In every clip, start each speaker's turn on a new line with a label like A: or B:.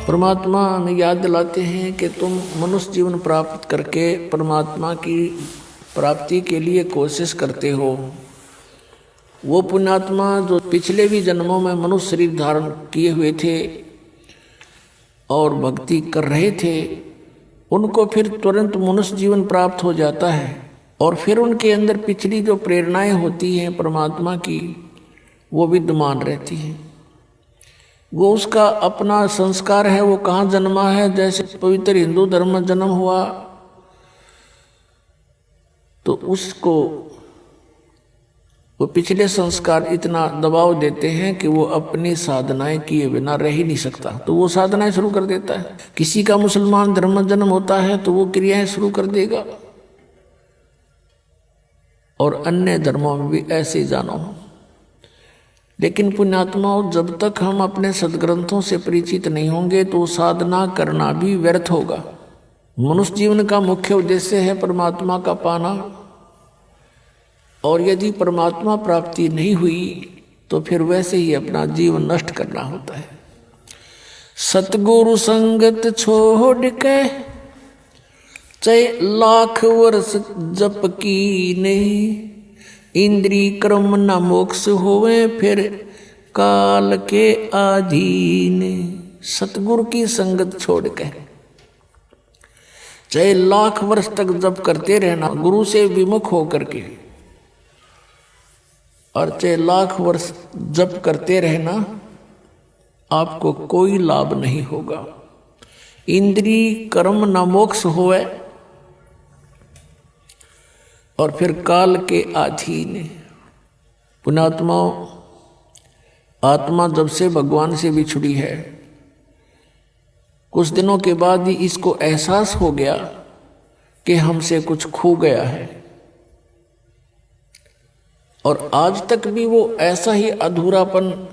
A: परमात्मा हमें याद दिलाते हैं कि तुम मनुष्य जीवन प्राप्त करके परमात्मा की प्राप्ति के लिए कोशिश करते हो। वो पुण्यात्मा जो पिछले भी जन्मों में मनुष्य शरीर धारण किए हुए थे और भक्ति कर रहे थे, उनको फिर तुरंत मनुष्य जीवन प्राप्त हो जाता है और फिर उनके अंदर पिछली जो प्रेरणाएं होती हैं परमात्मा की, वो विद्यमान रहती हैं। वो उसका अपना संस्कार है, वो कहाँ जन्मा है। जैसे पवित्र हिंदू धर्म में जन्म हुआ तो उसको वो पिछले संस्कार इतना दबाव देते हैं कि वो अपनी साधनाएं किए बिना रह ही नहीं सकता, तो वो साधनाएं शुरू कर देता है। किसी का मुसलमान धर्म में जन्म होता है तो वो क्रियाएं शुरू कर देगा, और अन्य धर्मों में भी ऐसे ही जानो। लेकिन पुण्यात्माओं, जब तक हम अपने सदग्रंथों से परिचित नहीं होंगे तो साधना करना भी व्यर्थ होगा। मनुष्य जीवन का मुख्य उद्देश्य है परमात्मा का पाना, और यदि परमात्मा प्राप्ति नहीं हुई तो फिर वैसे ही अपना जीवन नष्ट करना होता है। सतगुरु संगत छोड़ के चाहे लाख वर्ष जप की नहीं, इंद्री कर्म न मोक्ष होवे फिर काल के अधीन। सतगुरु की संगत छोड़ के चाहे लाख वर्ष तक जप करते रहना गुरु से विमुख होकर के, और चाहे लाख वर्ष जप करते रहना, आपको कोई लाभ नहीं होगा। इंद्री कर्म न मोक्ष होवे और फिर काल के अधीन। पुण्यात्माओं, आत्मा जब से भगवान से बिछुड़ी है, कुछ दिनों के बाद ही इसको एहसास हो गया कि हमसे कुछ खो गया है, और आज तक भी वो ऐसा ही अधूरापन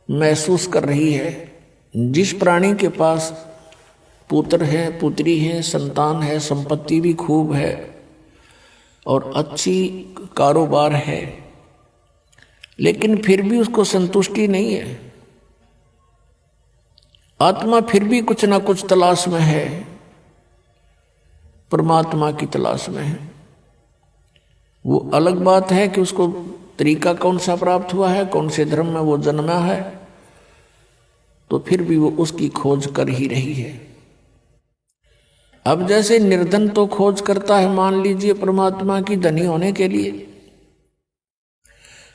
A: महसूस कर रही है। जिस प्राणी के पास पुत्र है, पुत्री है, संतान है, संपत्ति भी खूब है और अच्छी कारोबार है, लेकिन फिर भी उसको संतुष्टि नहीं है। आत्मा फिर भी कुछ ना कुछ तलाश में है, परमात्मा की तलाश में है। वो अलग बात है कि उसको तरीका कौन सा प्राप्त हुआ है, कौन से धर्म में वो जन्मा है, तो फिर भी वो उसकी खोज कर ही रही है। अब जैसे निर्धन तो खोज करता है, मान लीजिए परमात्मा की धनी होने के लिए,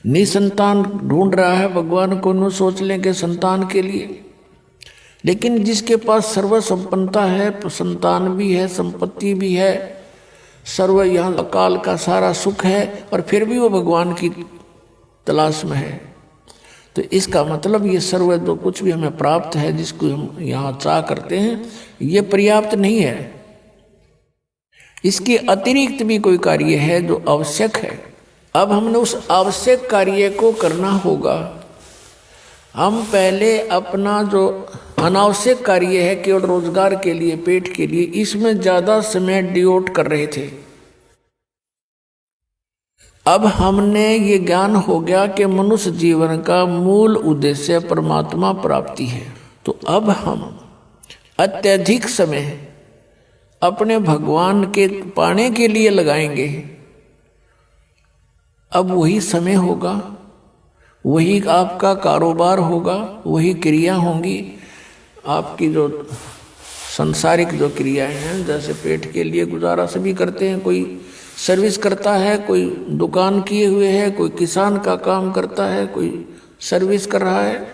A: निसंतान ढूंढ रहा है भगवान को, न सोच लें कि संतान के लिए। लेकिन जिसके पास सर्व संपन्नता है, संतान भी है, संपत्ति भी है, सर्व यहाँ अकाल का सारा सुख है, और फिर भी वो भगवान की तलाश में है, तो इसका मतलब ये सर्व जो कुछ भी हमें प्राप्त है, जिसको हम यहाँ चाह करते हैं, ये पर्याप्त नहीं है। इसके अतिरिक्त भी कोई कार्य है जो आवश्यक है। अब हमने उस आवश्यक कार्य को करना होगा। हम पहले अपना जो अनावश्यक कार्य है, केवल रोजगार के लिए, पेट के लिए, इसमें ज्यादा समय डिवोट कर रहे थे। अब हमने ये ज्ञान हो गया कि मनुष्य जीवन का मूल उद्देश्य परमात्मा प्राप्ति है, तो अब हम अत्यधिक समय अपने भगवान के पाने के लिए लगाएंगे। अब वही समय होगा, वही आपका कारोबार होगा, वही क्रिया होंगी। आपकी जो सांसारिक जो क्रियाएं हैं, जैसे पेट के लिए गुजारा सभी करते हैं, कोई सर्विस करता है, कोई दुकान किए हुए है, कोई किसान का काम करता है, कोई सर्विस कर रहा है,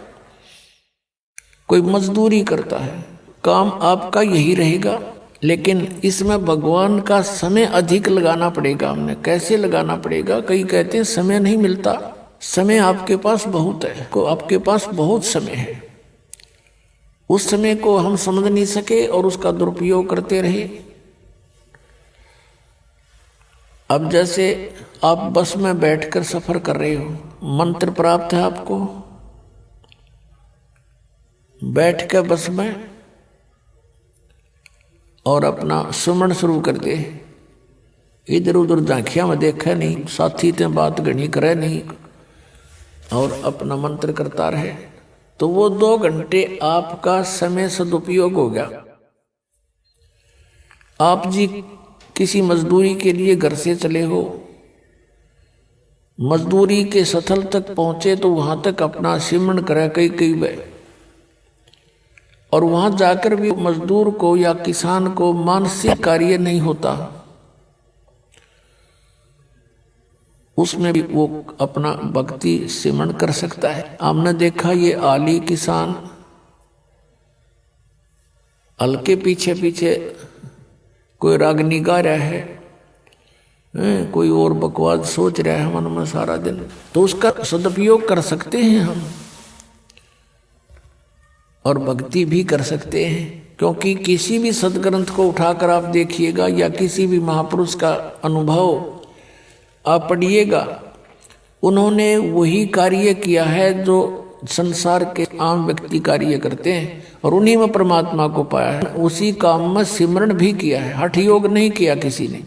A: कोई मजदूरी करता है। काम आपका यही रहेगा, लेकिन इसमें भगवान का समय अधिक लगाना पड़ेगा। हमने कैसे लगाना पड़ेगा? कई कहते हैं समय नहीं मिलता। समय आपके पास बहुत है, को आपके पास बहुत समय है। उस समय को हम समझ नहीं सके और उसका दुरुपयोग करते रहे। अब जैसे आप बस में बैठकर सफर कर रहे हो, मंत्र प्राप्त है आपको, बैठ कर बस में और अपना सुमन शुरू कर दे, इधर उधर झांकिया में देखा नहीं, साथी ते बात घनी करे नहीं और अपना मंत्र करता रहे, तो वो 2 घंटे आपका समय सदुपयोग हो गया। आप जी किसी मजदूरी के लिए घर से चले हो, मजदूरी के स्थल तक पहुंचे तो वहां तक अपना सिमरण करे कई बार, और वहां जाकर भी मजदूर को या किसान को मानसिक कार्य नहीं होता, उसमें भी वो अपना भक्ति सिमरण कर सकता है। आपने देखा ये आली किसान हल के पीछे पीछे कोई रागनी गा रहा है, कोई और बकवास सोच रहा है मन में सारा दिन, तो उसका सदुपयोग कर सकते हैं हम और भक्ति भी कर सकते हैं। क्योंकि किसी भी सदग्रंथ को उठाकर आप देखिएगा या किसी भी महापुरुष का अनुभव आप पढ़िएगा, उन्होंने वही कार्य किया है जो संसार के आम व्यक्ति कार्य करते हैं और उन्हीं में परमात्मा को पाया है। उसी काम में सिमरण भी किया है, हठ योग नहीं किया किसी ने।